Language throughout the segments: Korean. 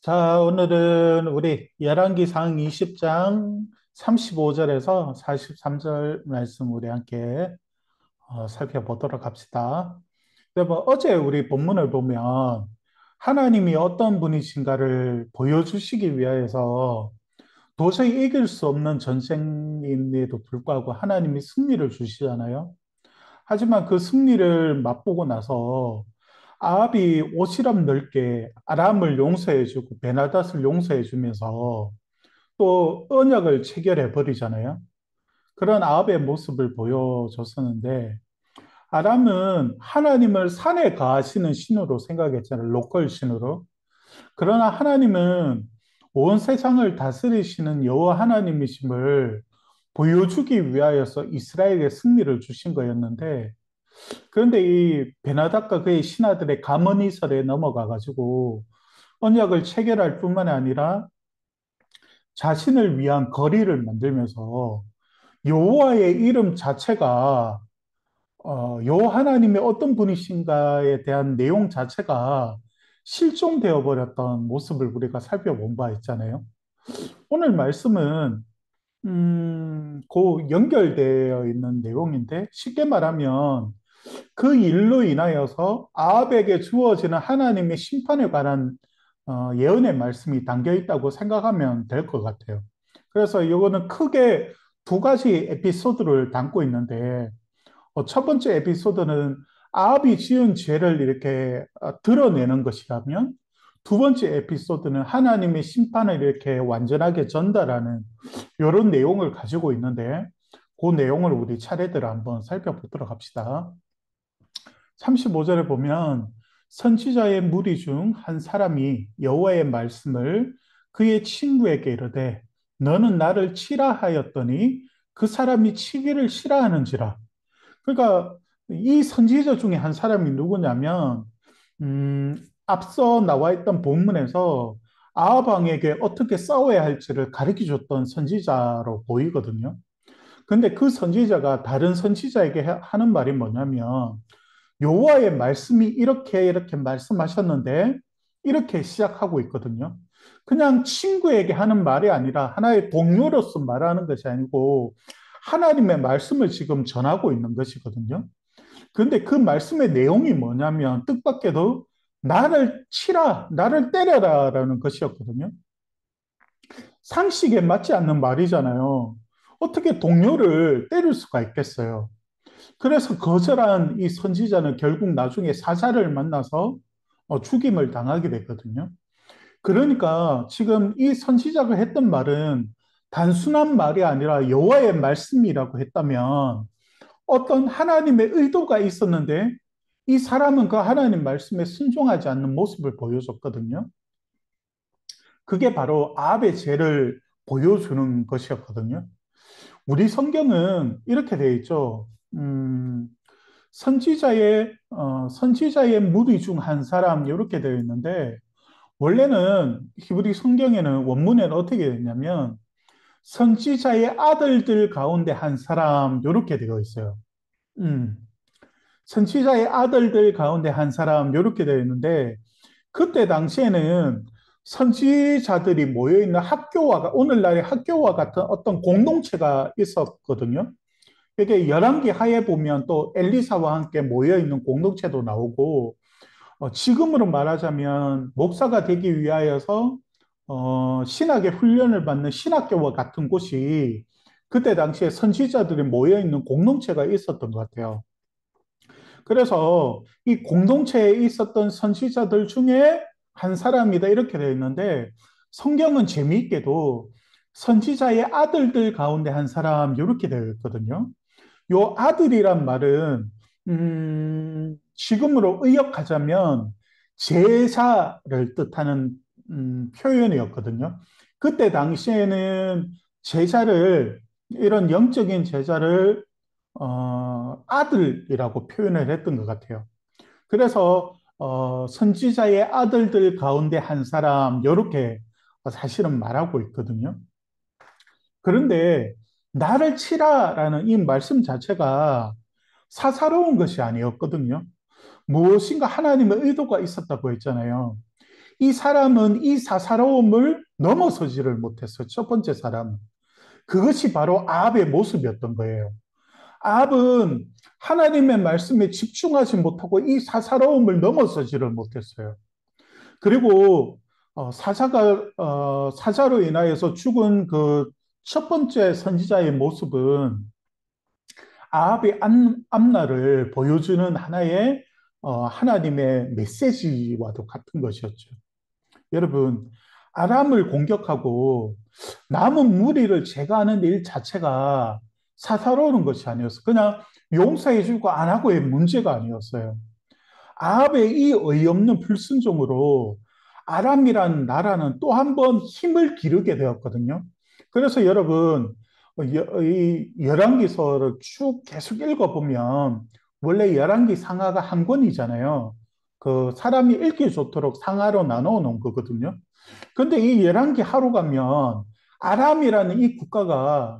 자, 오늘은 우리 열왕기상 20장 35절에서 43절 말씀 우리 함께 살펴보도록 합시다. 뭐 어제 우리 본문을 보면 하나님이 어떤 분이신가를 보여주시기 위하여서 도저히 이길 수 없는 전쟁임에도 불구하고 하나님이 승리를 주시잖아요. 하지만 그 승리를 맛보고 나서 아합이 오지랖 넓게 아람을 용서해주고 베나닷을 용서해주면서 또 언약을 체결해 버리잖아요. 그런 아합의 모습을 보여줬었는데 아람은 하나님을 산에 가하시는 신으로 생각했잖아요. 로컬 신으로. 그러나 하나님은 온 세상을 다스리시는 여호와 하나님이심을 보여주기 위하여서 이스라엘에 승리를 주신 거였는데 그런데 이 베나닥과 그의 신하들의 가문이설에 넘어가 가지고 언약을 체결할 뿐만 아니라 자신을 위한 거리를 만들면서 여호와의 이름 자체가 여호와 하나님의 어떤 분이신가에 대한 내용 자체가 실종되어 버렸던 모습을 우리가 살펴본 바 있잖아요. 오늘 말씀은 그 연결되어 있는 내용인데 쉽게 말하면 그 일로 인하여서 아합에게 주어지는 하나님의 심판에 관한 예언의 말씀이 담겨 있다고 생각하면 될 것 같아요. 그래서 이거는 크게 두 가지 에피소드를 담고 있는데 첫 번째 에피소드는 아합이 지은 죄를 이렇게 드러내는 것이라면 두 번째 에피소드는 하나님의 심판을 이렇게 완전하게 전달하는 이런 내용을 가지고 있는데 그 내용을 우리 차례대로 한번 살펴보도록 합시다. 35절에 보면 선지자의 무리 중 한 사람이 여호와의 말씀을 그의 친구에게 이르되 너는 나를 치라 하였더니 그 사람이 치기를 싫어하는지라. 그러니까 이 선지자 중에 한 사람이 누구냐면 앞서 나와 있던 본문에서 아합 왕에게 어떻게 싸워야 할지를 가르쳐 줬던 선지자로 보이거든요. 근데 그 선지자가 다른 선지자에게 하는 말이 뭐냐면 여호와의 말씀이 이렇게 말씀하셨는데 이렇게 시작하고 있거든요. 그냥 친구에게 하는 말이 아니라 하나의 동료로서 말하는 것이 아니고 하나님의 말씀을 지금 전하고 있는 것이거든요. 그런데 그 말씀의 내용이 뭐냐면 뜻밖에도 나를 치라, 나를 때려라라는 것이었거든요. 상식에 맞지 않는 말이잖아요. 어떻게 동료를 때릴 수가 있겠어요? 그래서 거절한 이 선지자는 결국 나중에 사자를 만나서 죽임을 당하게 됐거든요. 그러니까 지금 이 선지자가 했던 말은 단순한 말이 아니라 여호와의 말씀이라고 했다면 어떤 하나님의 의도가 있었는데 이 사람은 그 하나님 말씀에 순종하지 않는 모습을 보여줬거든요. 그게 바로 아합의 죄를 보여주는 것이었거든요. 우리 성경은 이렇게 되어 있죠. 선지자의 무리 중 한 사람 이렇게 되어 있는데 원래는 히브리 성경에는 원문에는 어떻게 되어 있냐면 선지자의 아들들 가운데 한 사람 이렇게 되어 있어요. 음, 선지자의 아들들 가운데 한 사람 이렇게 되어 있는데 그때 당시에는 선지자들이 모여 있는 학교와 오늘날의 학교와 같은 어떤 공동체가 있었거든요. 이게 열왕기 하에 보면 또 엘리사와 함께 모여 있는 공동체도 나오고 지금으로 말하자면 목사가 되기 위하여서 신학의 훈련을 받는 신학교와 같은 곳이 그때 당시에 선지자들이 모여 있는 공동체가 있었던 것 같아요. 그래서 이 공동체에 있었던 선지자들 중에 한 사람이다 이렇게 되어 있는데 성경은 재미있게도 선지자의 아들들 가운데 한 사람 이렇게 되어 있거든요. 요 아들이란 말은 지금으로 의역하자면 제사를 뜻하는 표현이었거든요. 그때 당시에는 제사를 이런 영적인 제사를 아들이라고 표현을 했던 것 같아요. 그래서 선지자의 아들들 가운데 한 사람 이렇게 사실은 말하고 있거든요. 그런데 나를 치라라는 이 말씀 자체가 사사로운 것이 아니었거든요. 무엇인가 하나님의 의도가 있었다고 했잖아요. 이 사람은 이 사사로움을 넘어서지를 못했어요. 첫 번째 사람은. 그것이 바로 아합의 모습이었던 거예요. 아합은 하나님의 말씀에 집중하지 못하고 이 사사로움을 넘어서지를 못했어요. 그리고 사자로 인하여서 죽은 그 첫 번째 선지자의 모습은 아합의 앞날을 보여주는 하나의 하나님의 메시지와도 같은 것이었죠. 여러분, 아람을 공격하고 남은 무리를 제거하는 일 자체가 사사로운 것이 아니었어요. 그냥 용서해주고 안 하고의 문제가 아니었어요. 아합의 이 어이없는 불순종으로 아람이라는 나라는 또 한 번 힘을 기르게 되었거든요. 그래서 여러분, 이 열왕기서를 쭉 계속 읽어보면 원래 열왕기 상하가 한 권이잖아요. 그 사람이 읽기 좋도록 상하로 나눠 놓은 거거든요. 근데 이 열왕기 하루 가면 아람이라는 이 국가가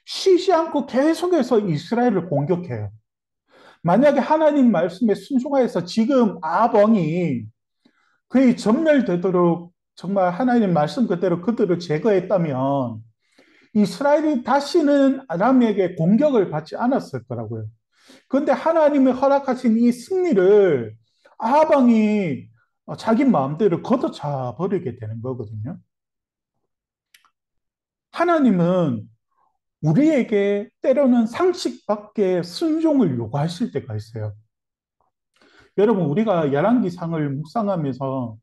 쉬지 않고 계속해서 이스라엘을 공격해요. 만약에 하나님 말씀에 순종하여서 지금 아방이 거의 전멸되도록 정말 하나님 말씀 그대로 그들을 제거했다면 이스라엘이 다시는 아람에게 공격을 받지 않았을 거라고요. 그런데 하나님이 허락하신 이 승리를 아방이 자기 마음대로 걷어차 버리게 되는 거거든요. 하나님은 우리에게 때로는 상식 밖의 순종을 요구하실 때가 있어요. 여러분, 우리가 열왕기상을 묵상하면서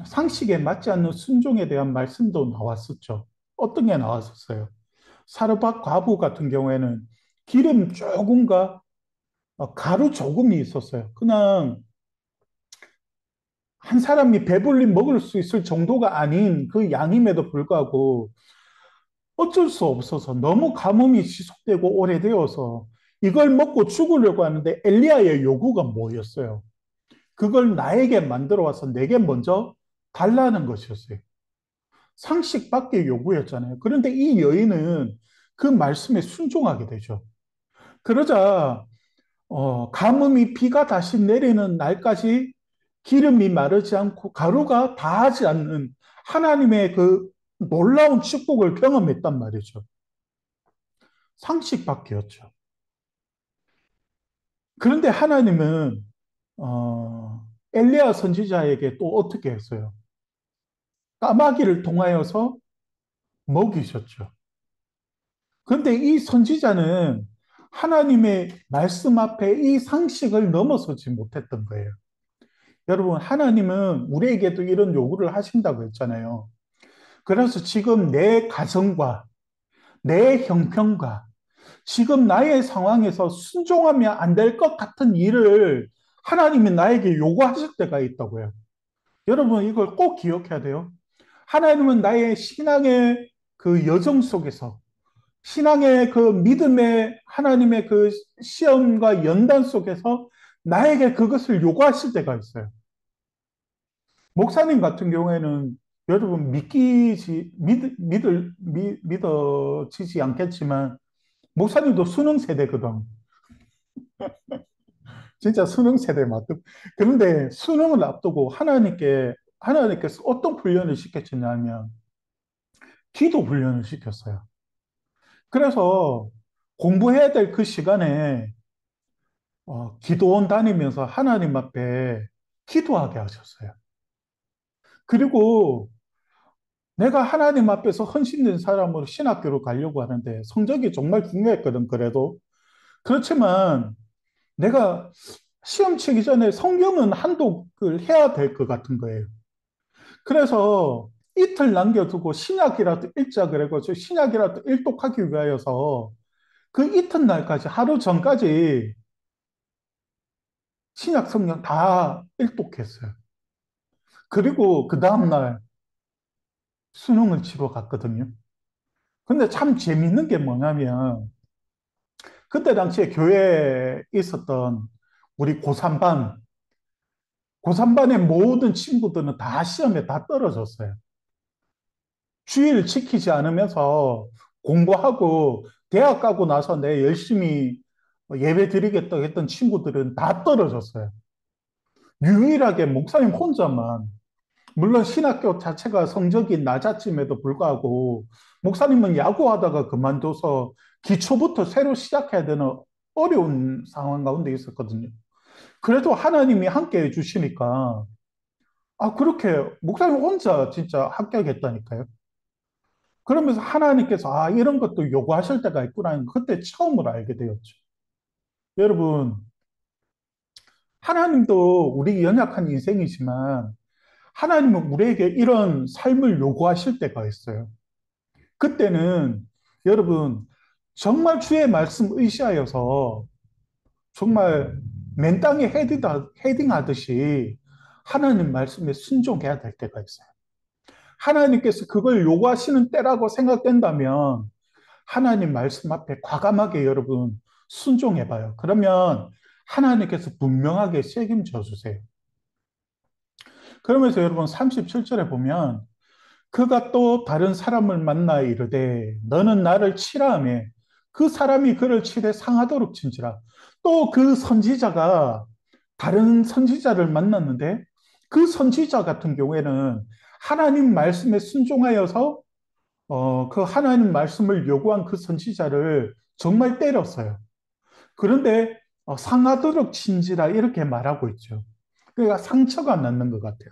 상식에 맞지 않는 순종에 대한 말씀도 나왔었죠. 어떤 게 나왔었어요? 사르밧 과부 같은 경우에는 기름 조금과 가루 조금이 있었어요. 그냥 한 사람이 배불리 먹을 수 있을 정도가 아닌 그 양임에도 불구하고 어쩔 수 없어서 너무 가뭄이 지속되고 오래되어서 이걸 먹고 죽으려고 하는데 엘리야의 요구가 뭐였어요? 그걸 나에게 만들어 와서 내게 먼저 달라는 것이었어요. 상식 밖의 요구였잖아요. 그런데 이 여인은 그 말씀에 순종하게 되죠. 그러자 가뭄이 비가 다시 내리는 날까지 기름이 마르지 않고 가루가 다하지 않는 하나님의 그 놀라운 축복을 경험했단 말이죠. 상식 밖이었죠. 그런데 하나님은 엘리야 선지자에게 또 어떻게 했어요? 까마귀를 통하여서 먹이셨죠. 그런데 이 선지자는 하나님의 말씀 앞에 이 상식을 넘어서지 못했던 거예요. 여러분, 하나님은 우리에게도 이런 요구를 하신다고 했잖아요. 그래서 지금 내 가정과 내 형편과 지금 나의 상황에서 순종하면 안 될 것 같은 일을 하나님이 나에게 요구하실 때가 있다고요. 여러분, 이걸 꼭 기억해야 돼요. 하나님은 나의 신앙의 그 여정 속에서 신앙의 그 믿음의 하나님의 그 시험과 연단 속에서 나에게 그것을 요구하실 때가 있어요. 목사님 같은 경우에는 여러분 믿어지지 않겠지만 목사님도 수능 세대거든. 진짜 수능 세대 맞든. 그런데 수능을 앞두고 하나님께서 어떤 훈련을 시켰냐면 기도 훈련을 시켰어요. 그래서 공부해야 될 그 시간에 기도원 다니면서 하나님 앞에 기도하게 하셨어요. 그리고 내가 하나님 앞에서 헌신된 사람으로 신학교를 가려고 하는데 성적이 정말 중요했거든, 그래도. 그렇지만 내가 시험 치기 전에 성경은 한독을 해야 될 것 같은 거예요. 그래서 이틀 남겨두고 신약이라도 읽자 그래가지고 신약이라도 일독하기 위하여서 그 이튿날까지 하루 전까지 신약 성경 다 일독했어요. 그리고 그 다음날 수능을 치러 갔거든요. 근데 참 재밌는 게 뭐냐면 그때 당시에 교회에 있었던 우리 고3반의 모든 친구들은 다 시험에 다 떨어졌어요. 주의를 지키지 않으면서 공부하고 대학 가고 나서 내 열심히 예배 드리겠다고 했던 친구들은 다 떨어졌어요. 유일하게 목사님 혼자만. 물론 신학교 자체가 성적이 낮았음에도 불구하고 목사님은 야구하다가 그만둬서 기초부터 새로 시작해야 되는 어려운 상황 가운데 있었거든요. 그래도 하나님이 함께 해주시니까 그렇게 목사님 혼자 진짜 합격했다니까요. 그러면서 하나님께서 이런 것도 요구하실 때가 있구나 그때 처음으로 알게 되었죠. 여러분, 하나님도 우리 연약한 인생이지만 하나님은 우리에게 이런 삶을 요구하실 때가 있어요. 그때는 여러분 정말 주의 말씀 의지하여서 정말 맨 땅에 헤딩하듯이 하나님 말씀에 순종해야 될 때가 있어요. 하나님께서 그걸 요구하시는 때라고 생각된다면 하나님 말씀 앞에 과감하게 여러분 순종해봐요. 그러면 하나님께서 분명하게 책임져 주세요. 그러면서 여러분 37절에 보면 그가 또 다른 사람을 만나 이르되 너는 나를 치라 하며 그 사람이 그를 치되 상하도록 친지라. 또 그 선지자가 다른 선지자를 만났는데 그 선지자 같은 경우에는 하나님 말씀에 순종하여서 그 하나님 말씀을 요구한 그 선지자를 정말 때렸어요. 그런데 상하도록 친지라 이렇게 말하고 있죠. 그러니까 상처가 남는 것 같아요.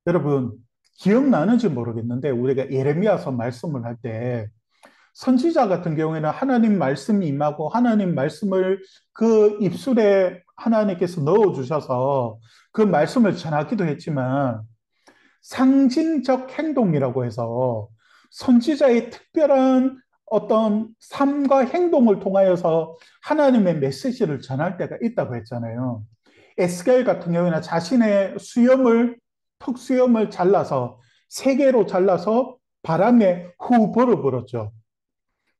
여러분, 기억나는지 모르겠는데, 우리가 예레미야서 말씀을 할 때, 선지자 같은 경우에는 하나님 말씀이 임하고 하나님 말씀을 그 입술에 하나님께서 넣어주셔서 그 말씀을 전하기도 했지만, 상징적 행동이라고 해서 선지자의 특별한 어떤 삶과 행동을 통하여서 하나님의 메시지를 전할 때가 있다고 했잖아요. 에스겔 같은 경우에는 자신의 턱수염을 잘라서 세 개로 잘라서 바람에 후 불어버렸죠.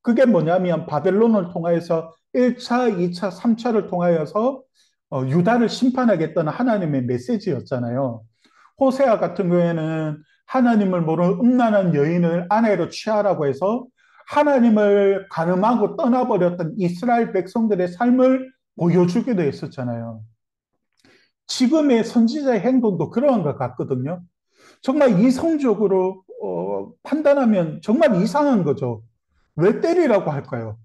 그게 뭐냐면 바벨론을 통하여서 1차, 2차, 3차를 통하여서 유다를 심판하겠다는 하나님의 메시지였잖아요. 호세아 같은 경우에는 하나님을 모르는 음란한 여인을 아내로 취하라고 해서 하나님을 가늠하고 떠나버렸던 이스라엘 백성들의 삶을 보여주기도 했었잖아요. 지금의 선지자의 행동도 그러한 것 같거든요. 정말 이성적으로 판단하면 정말 이상한 거죠. 왜 때리라고 할까요?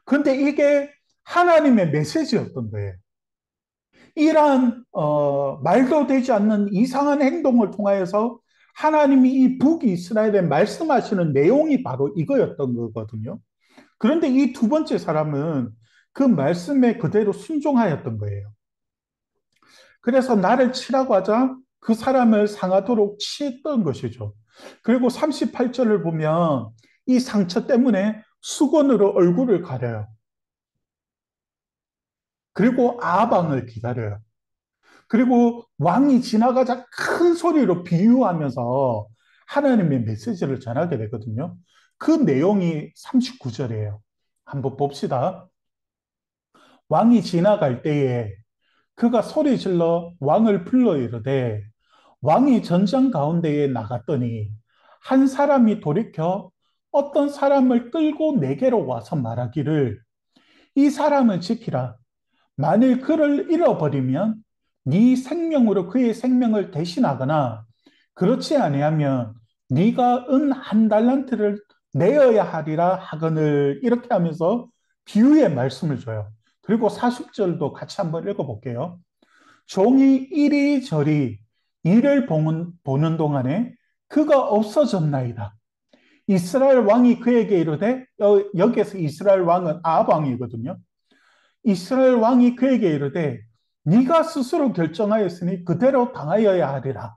그런데 이게 하나님의 메시지였던 거예요. 이러한 말도 되지 않는 이상한 행동을 통하여서 하나님이 이 북이스라엘에 말씀하시는 내용이 바로 이거였던 거거든요. 그런데 이 두 번째 사람은 그 말씀에 그대로 순종하였던 거예요. 그래서 나를 치라고 하자 그 사람을 상하도록 치던 것이죠. 그리고 38절을 보면 이 상처 때문에 수건으로 얼굴을 가려요. 그리고 아방을 기다려요. 그리고 왕이 지나가자 큰 소리로 비유하면서 하나님의 메시지를 전하게 되거든요. 그 내용이 39절이에요. 한번 봅시다. 왕이 지나갈 때에 그가 소리 질러 왕을 불러 이르되 왕이 전장 가운데에 나갔더니 한 사람이 돌이켜 어떤 사람을 끌고 내게로 와서 말하기를 이 사람을 지키라. 만일 그를 잃어버리면 네 생명으로 그의 생명을 대신하거나 그렇지 아니하면 네가 은 한 달란트를 내어야 하리라 하거늘 이렇게 하면서 비유의 말씀을 줘요. 그리고 40절도 같이 한번 읽어볼게요. 종이 이리저리 이를 보는 동안에 그가 없어졌나이다. 이스라엘 왕이 그에게 이르되 여기에서 이스라엘 왕은 아합 왕이거든요. 이스라엘 왕이 그에게 이르되 네가 스스로 결정하였으니 그대로 당하여야 하리라.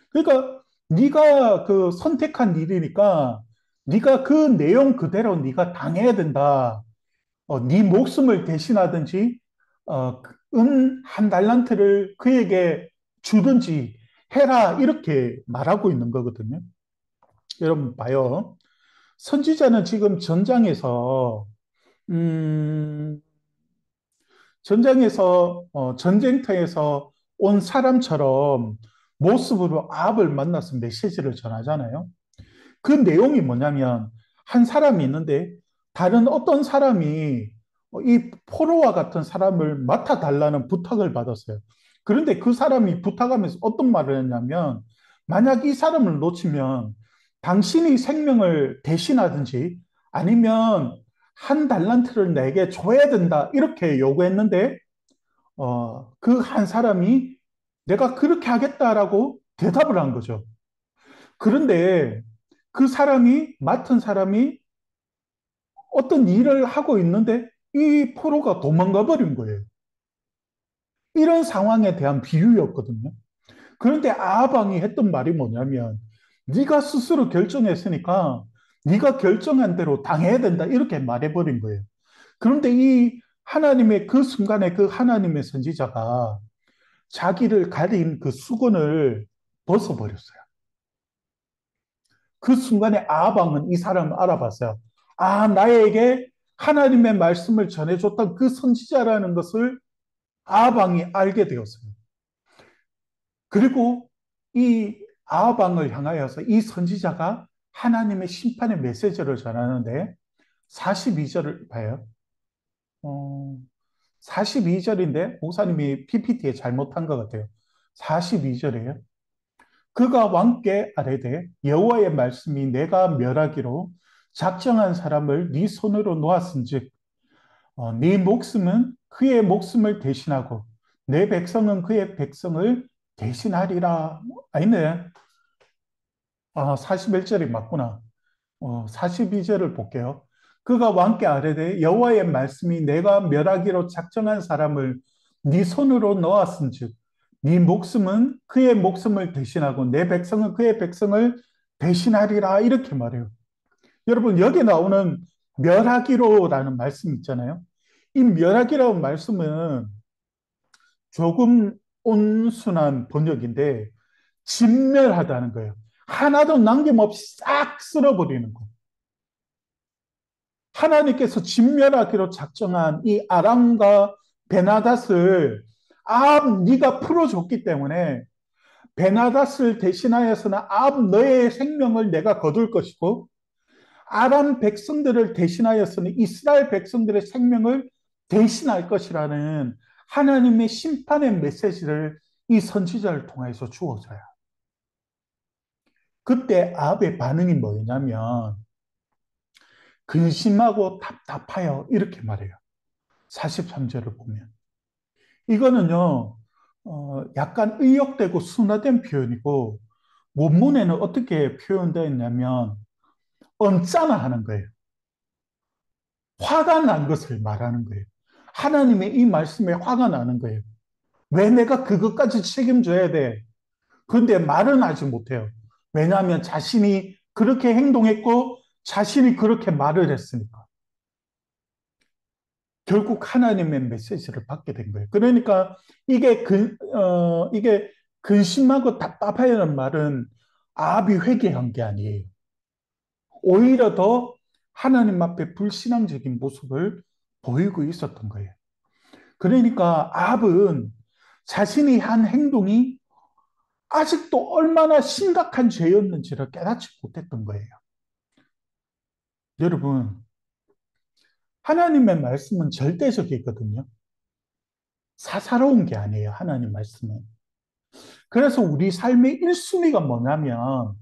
그러니까 네가 그 선택한 일이니까 네가 그 내용 그대로 네가 당해야 된다. 네 목숨을 대신하든지 은 한 달란트를 그에게 주든지 해라 이렇게 말하고 있는 거거든요. 여러분 봐요. 선지자는 지금 음, 전쟁터에서 온 사람처럼 모습으로 아합을 만나서 메시지를 전하잖아요. 그 내용이 뭐냐면 한 사람이 있는데 다른 어떤 사람이 이 포로와 같은 사람을 맡아달라는 부탁을 받았어요. 그런데 그 사람이 부탁하면서 어떤 말을 했냐면, 만약 이 사람을 놓치면 당신이 생명을 대신하든지 아니면 한 달란트를 내게 줘야 된다. 이렇게 요구했는데, 그 한 사람이 내가 그렇게 하겠다라고 대답을 한 거죠. 그런데 그 사람이, 맡은 사람이 어떤 일을 하고 있는데 이 포로가 도망가 버린 거예요. 이런 상황에 대한 비유였거든요. 그런데 아방이 했던 말이 뭐냐면, 네가 스스로 결정했으니까 네가 결정한 대로 당해야 된다, 이렇게 말해버린 거예요. 그런데 이 하나님의 그 순간에 그 하나님의 선지자가 자기를 가린 그 수건을 벗어버렸어요. 그 순간에 아방은 이 사람을 알아봤어요. 아, 나에게 하나님의 말씀을 전해줬던 그 선지자라는 것을 아방이 알게 되었어요. 그리고 이 아방을 향하여서 이 선지자가 하나님의 심판의 메시지를 전하는데 42절을 봐요. 어, 42절인데 목사님이 PPT에 잘못한 것 같아요. 42절이에요. 그가 왕께 아뢰되 여호와의 말씀이 내가 멸하기로 작정한 사람을 네 손으로 놓았은즉 네 목숨은 그의 목숨을 대신하고 내 백성은 그의 백성을 대신하리라. 아니네. 41절이 맞구나. 42절을 볼게요. 그가 왕께 아뢰되 여호와의 말씀이 내가 멸하기로 작정한 사람을 네 손으로 놓았은즉 네 목숨은 그의 목숨을 대신하고 내 백성은 그의 백성을 대신하리라, 이렇게 말해요. 여러분, 여기 나오는 멸하기로라는 말씀 있잖아요. 이 멸하기라는 말씀은 조금 온순한 번역인데 진멸하다는 거예요. 하나도 남김없이 싹 쓸어버리는 거. 하나님께서 진멸하기로 작정한 이 아람과 베나닷을 네가 풀어줬기 때문에 베나닷을 대신하여서는 너의 생명을 내가 거둘 것이고 아람 백성들을 대신하여서는 이스라엘 백성들의 생명을 대신할 것이라는 하나님의 심판의 메시지를 이 선지자를 통해서 주어져요. 그때 아합의 반응이 뭐였냐면 근심하고 답답하여, 이렇게 말해요. 43절을 보면. 이거는요, 약간 의역되고 순화된 표현이고, 원문에는 어떻게 표현되어 있냐면, 언짢아 하는 거예요. 화가 난 것을 말하는 거예요. 하나님의 이 말씀에 화가 나는 거예요. 왜 내가 그것까지 책임져야 돼? 그런데 말은 하지 못해요. 왜냐하면 자신이 그렇게 행동했고, 자신이 그렇게 말을 했으니까. 결국 하나님의 메시지를 받게 된 거예요. 그러니까 이게 근심하고 답답하다는 말은 아합이 회개한 게 아니에요. 오히려 더 하나님 앞에 불신앙적인 모습을 보이고 있었던 거예요. 그러니까 아합은 자신이 한 행동이 아직도 얼마나 심각한 죄였는지를 깨닫지 못했던 거예요. 여러분, 하나님의 말씀은 절대적이거든요. 사사로운 게 아니에요, 하나님 말씀은. 그래서 우리 삶의 1순위가 뭐냐면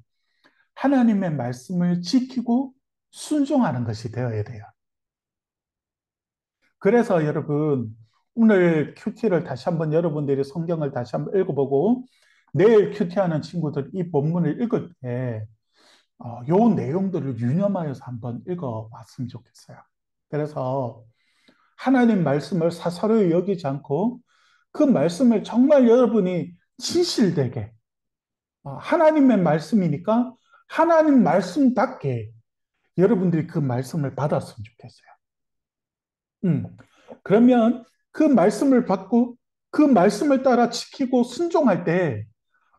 하나님의 말씀을 지키고 순종하는 것이 되어야 돼요. 그래서 여러분, 오늘 큐티를 다시 한번 여러분들이 성경을 다시 한번 읽어보고 내일 큐티하는 친구들 이 본문을 읽을 때 요 내용들을 유념하여서 한번 읽어봤으면 좋겠어요. 그래서 하나님 말씀을 사사로이 여기지 않고 그 말씀을 정말 여러분이 진실되게, 하나님의 말씀이니까 하나님 말씀답게 여러분들이 그 말씀을 받았으면 좋겠어요. 그러면 그 말씀을 받고 그 말씀을 따라 지키고 순종할 때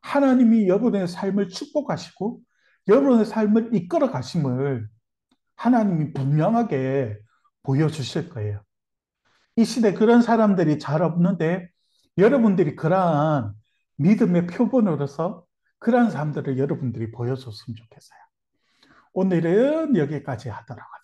하나님이 여러분의 삶을 축복하시고 여러분의 삶을 이끌어 가심을 하나님이 분명하게 보여주실 거예요. 이 시대 그런 사람들이 잘 없는데 여러분들이 그러한 믿음의 표본으로서 그러한 사람들을 여러분들이 보여줬으면 좋겠어요. 오늘은 여기까지 하도록 하겠습니다.